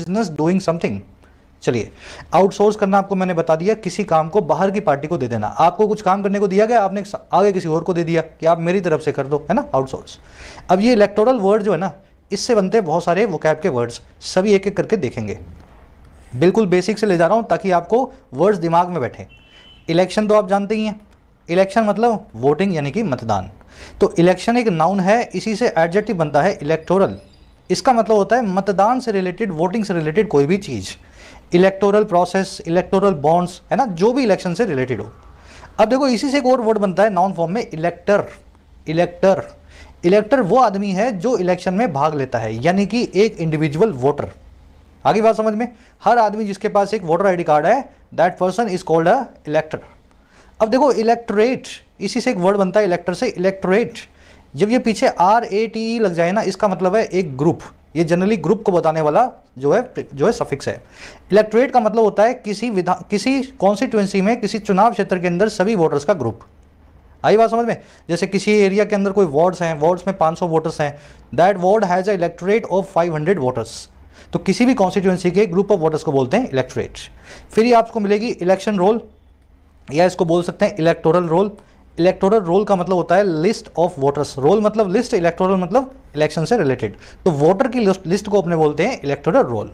Business doing something. चलिए, outsource करना आपको मैंने बता दिया, किसी काम को बाहर की पार्टी को दे देना। आपको कुछ काम करने को दिया गया, आपने आगे किसी और को दे दिया कि आप मेरी तरफ से कर दो, है ना, आउटसोर्स। अब ये इलेक्टोरल वर्ड जो है ना, इससे बनते हैं बहुत सारे वोकैब के वर्ड्स, सभी एक एक करके देखेंगे। बिल्कुल बेसिक से ले जा रहा हूं ताकि आपको वर्ड्स दिमाग में बैठे। इलेक्शन तो आप जानते ही हैं, इलेक्शन मतलब वोटिंग यानी कि मतदान। तो इलेक्शन एक नाउन है, इसी से एडजेक्टिव बनता है इलेक्टोरल। इसका मतलब होता है मतदान से रिलेटेड, वोटिंग से रिलेटेड कोई भी चीज़, इलेक्टोरल प्रोसेस, इलेक्टोरल बॉन्ड्स, है ना, जो भी इलेक्शन से रिलेटेड हो। अब देखो इसी से एक और वर्ड बनता है नाउन फॉर्म में, इलेक्टर। इलेक्टर, इलेक्टर वो आदमी है जो इलेक्शन में भाग लेता है, यानी कि एक इंडिविजुअल वोटर। आगे बात समझ में, हर आदमी जिसके पास एक वोटर आईडी कार्ड है, that person is called a इलेक्टर। अब देखो इलेक्टोरेट, इसी से एक वर्ड बनता है इलेक्टर से, इलेक्टोरेट। जब ये पीछे RATE लग जाए ना, इसका मतलब है एक ग्रुप। ये जनरली ग्रुप को बताने वाला जो है सफिक्स है। इलेक्टोरेट का मतलब होता है किसी कॉन्स्टिट्यूएंसी में, किसी चुनाव क्षेत्र के अंदर सभी वोटर्स का ग्रुप। आई बात समझ में, जैसे किसी एरिया के अंदर कोई वार्ड्स हैं, वार्ड्स में 500 वोटर्स हैं, that ward has a electorate of 500 voters. तो किसी भी कॉन्स्टिट्यूएंसी के ग्रुप ऑफ वोटर्स को बोलते हैं इलेक्टोरेट। फिर ये आपको मिलेगी इलेक्शन रोल, या इसको बोल सकते हैं इलेक्टोरल रोल। इलेक्टोरल रोल का मतलब होता है लिस्ट ऑफ वोटर्स, रोल मतलब लिस्ट, इलेक्टोरल मतलब इलेक्शन से रिलेटेड। तो वोटर की लिस्ट को अपने बोलते हैं इलेक्टोरल रोल।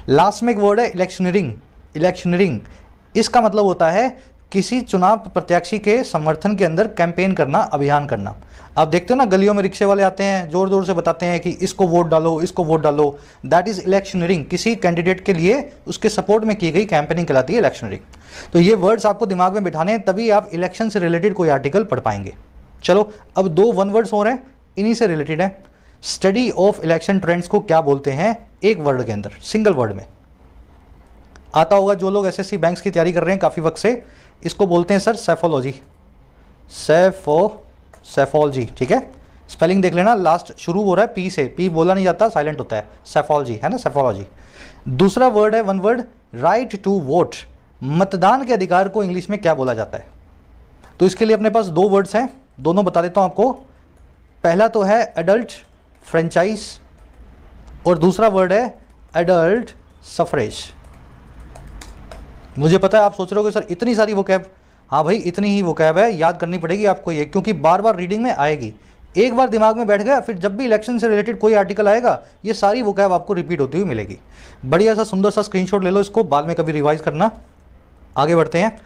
लास्ट में एक वर्ड है इलेक्शनरिंग। इलेक्शनरिंग, इसका मतलब होता है किसी चुनाव प्रत्याशी के समर्थन के अंदर कैंपेन करना, अभियान करना। आप देखते हो ना गलियों में रिक्शे वाले आते हैं, जोर जोर से बताते हैं कि इसको वोट डालो, इसको वोट डालो, दैट इज इलेक्शनरिंग। किसी कैंडिडेट के लिए उसके सपोर्ट में की गई कैंपेनिंग कहलाती है इलेक्शनरिंग। तो ये वर्ड्स आपको दिमाग में बिठाने हैं, तभी आप इलेक्शन से रिलेटेड कोई आर्टिकल पढ़ पाएंगे। चलो अब 2 वन वर्ड्स हो रहे हैं, इन्हीं से रिलेटेड है। स्टडी ऑफ इलेक्शन ट्रेंड्स को क्या बोलते हैं, एक वर्ड के अंदर, सिंगल वर्ड में आता होगा। जो लोग SSC बैंक्स की तैयारी कर रहे हैं काफ़ी वक्त से, इसको बोलते हैं सर सेफोलॉजी। सेफोलॉजी, ठीक है, स्पेलिंग देख लेना, लास्ट शुरू हो रहा है P से, P बोला नहीं जाता, साइलेंट होता है, सेफोलॉजी, है ना, सेफोलॉजी। दूसरा वर्ड है one word, right to vote. मतदान के अधिकार को इंग्लिश में क्या बोला जाता है? तो इसके लिए अपने पास 2 वर्ड्स हैं, दोनों बता देता हूं आपको। पहला तो है एडल्ट फ्रेंचाइज, और दूसरा वर्ड है एडल्ट सफरेज। मुझे पता है आप सोच रहे हो कि सर इतनी सारी वोकैब, हाँ भाई इतनी ही वोकैब है, याद करनी पड़ेगी आपको ये, क्योंकि बार बार रीडिंग में आएगी। एक बार दिमाग में बैठ गया, फिर जब भी इलेक्शन से रिलेटेड कोई आर्टिकल आएगा, ये सारी वोकैब आपको रिपीट होती हुई मिलेगी। बढ़िया सा सुंदर सा स्क्रीनशॉट ले लो इसको, बाद में कभी रिवाइज करना। आगे बढ़ते हैं।